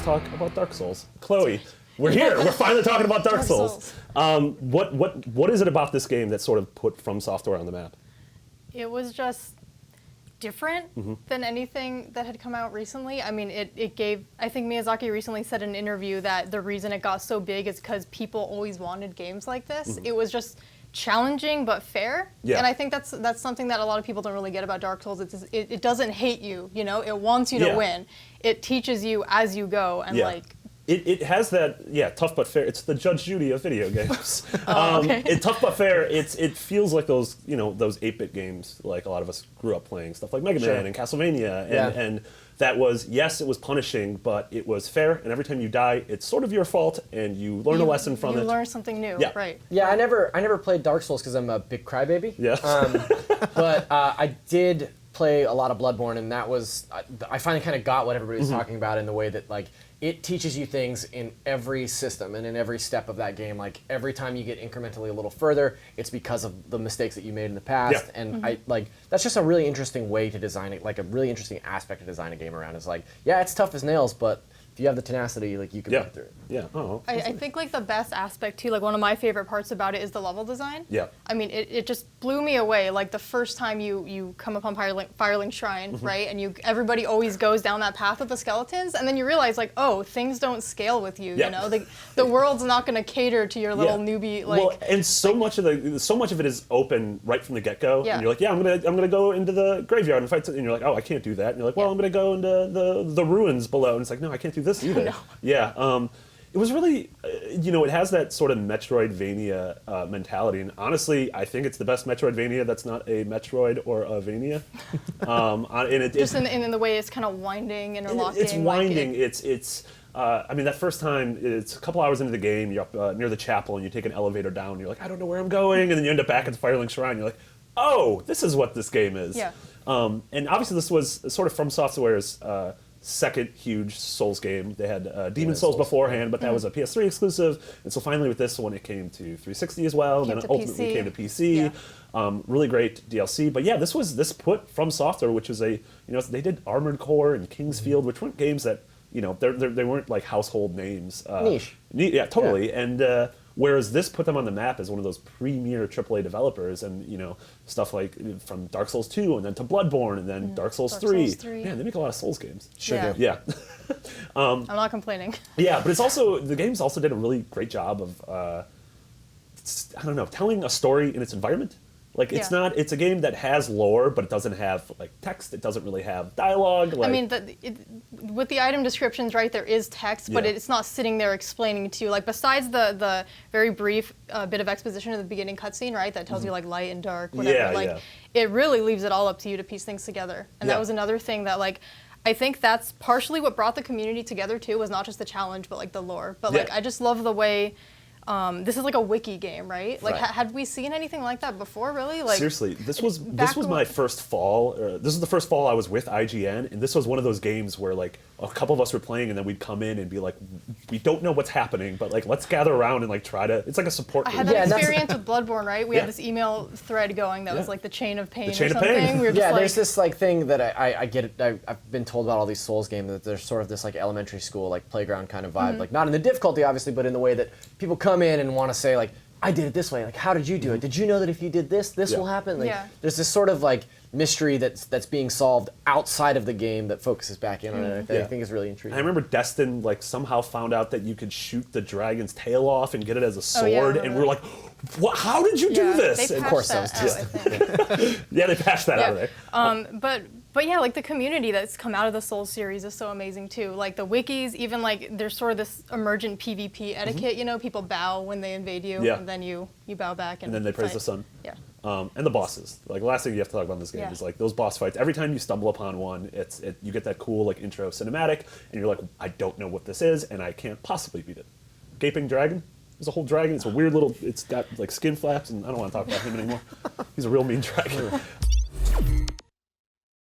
let's talk about Dark Souls. Chloe, we're here. We're finally talking about Dark Souls. What is it about this game that sort of put From Software on the map? It was just different than anything that had come out recently. I mean, it gave, I think Miyazaki recently said in an interview that the reason it got so big is because people always wanted games like this. It was just challenging but fair. Yeah. And I think that's something that a lot of people don't really get about Dark Souls. It doesn't hate you, you know? It wants you to win. It teaches you as you go, and like... It has that, tough but fair. It's the Judge Judy of video games. Okay. Tough but fair. It feels like those, those 8-bit games like a lot of us grew up playing, stuff like Mega Man and Castlevania, and that was, yes, it was punishing, but it was fair, and every time you die, it's sort of your fault, and you learn a lesson from it. You learn something new, right. Yeah, I never played Dark Souls because I'm a big crybaby. Yeah. But I did play a lot of Bloodborne, and that was, I finally kind of got what everybody's talking about in the way that, like, it teaches you things in every system and in every step of that game. Like, every time you get incrementally a little further, it's because of the mistakes that you made in the past. Yeah. And that's just a really interesting way to design it, like a really interesting aspect to design a game around. Is like, yeah, it's tough as nails, but if you have the tenacity, like, you can get through it. Yeah. Oh. I think like the best aspect too, like one of my favorite parts about it is the level design. Yeah. I mean, it just blew me away. Like the first time you come upon Firelink Shrine, right, and everybody always goes down that path with the skeletons, and then you realize like, oh, things don't scale with you. You know, the world's not going to cater to your little newbie. Like, well, and so much of it is open right from the get-go. And you're like, I'm gonna go into the graveyard and fight, and you're like, oh, I can't do that. And you're like, well, I'm gonna go into the ruins below, and it's like, no, I can't do this either. No. Yeah. It was really, it has that sort of Metroidvania mentality, and honestly, I think it's the best Metroidvania that's not a Metroid or a Vania. Just in the way it's kind of winding, interlocking. It's winding. I mean, that first time, it's a couple hours into the game, you're up near the chapel, and you take an elevator down, and you're like, I don't know where I'm going, and then you end up back at the Firelink Shrine, you're like, oh, this is what this game is. Yeah. And obviously this was sort of From Software's second huge Souls game. They had Demon Souls beforehand, but that was a PS3 exclusive, and so finally with this one it came to 360 as well, and then ultimately came to PC. Really great DLC, but yeah, this put From Software, which is they did Armored Core and Kingsfield, which weren't games that, they weren't like household names. Niche. Yeah, totally. Yeah. And whereas this put them on the map as one of those premier AAA developers, and stuff like from Dark Souls 2 and then to Bloodborne and then Dark Souls 3. Man, they make a lot of Souls games. Sure do. Yeah. I'm not complaining. Yeah, but the games also did a really great job of telling a story in its environment. Like, it's a game that has lore, but it doesn't have, like, text. It doesn't really have dialogue. Like, I mean, with the item descriptions, right, there is text, but it's not sitting there explaining to you. Like, besides the very brief bit of exposition at the beginning cutscene, right, that tells you, like, light and dark, whatever. It really leaves it all up to you to piece things together. And that was another thing that, like, I think that's partially what brought the community together, too, was not just the challenge, but, like, the lore. But, like, I just love the way... this is like a wiki game, right? Like, had we seen anything like that before, really? Like, seriously, this was my first fall. This is the first fall I was with IGN, and this was one of those games where, like, a couple of us were playing, and then we'd come in and be like, we don't know what's happening, but, like, let's gather around and, like, try to... It's like a support group. I had that experience with Bloodborne, right? We had this email thread going that was, like, the chain of pain or something. We were just there's this, like, thing that I get it. I've been told about all these Souls games, that there's sort of this, like, elementary school, like, playground kind of vibe. Like, not in the difficulty, obviously, but in the way that people come in and want to say, like, I did it this way. Like, how did you do it? Did you know that if you did this, this will happen? Like, there's this sort of, like, mystery that's being solved outside of the game that focuses back in on it. I think is really intriguing. I remember Destin, like, somehow found out that you could shoot the dragon's tail off and get it as a sword, and we were like, what? How did you do this? Of course, that was I think. They patched that out of there. But yeah, like, the community that's come out of the Souls series is so amazing too. Like, the wikis, even, like, there's sort of this emergent PvP etiquette, people bow when they invade you, and then you bow back. And then they praise the sun. Yeah. And the bosses. Like, the last thing you have to talk about in this game is, like, those boss fights. Every time you stumble upon one, you get that cool, like, intro cinematic, and you're like, I don't know what this is, and I can't possibly beat it. Gaping Dragon? There's a whole dragon. It's a weird little... It's got, like, skin flaps, and I don't want to talk about him anymore. He's a real mean dragon.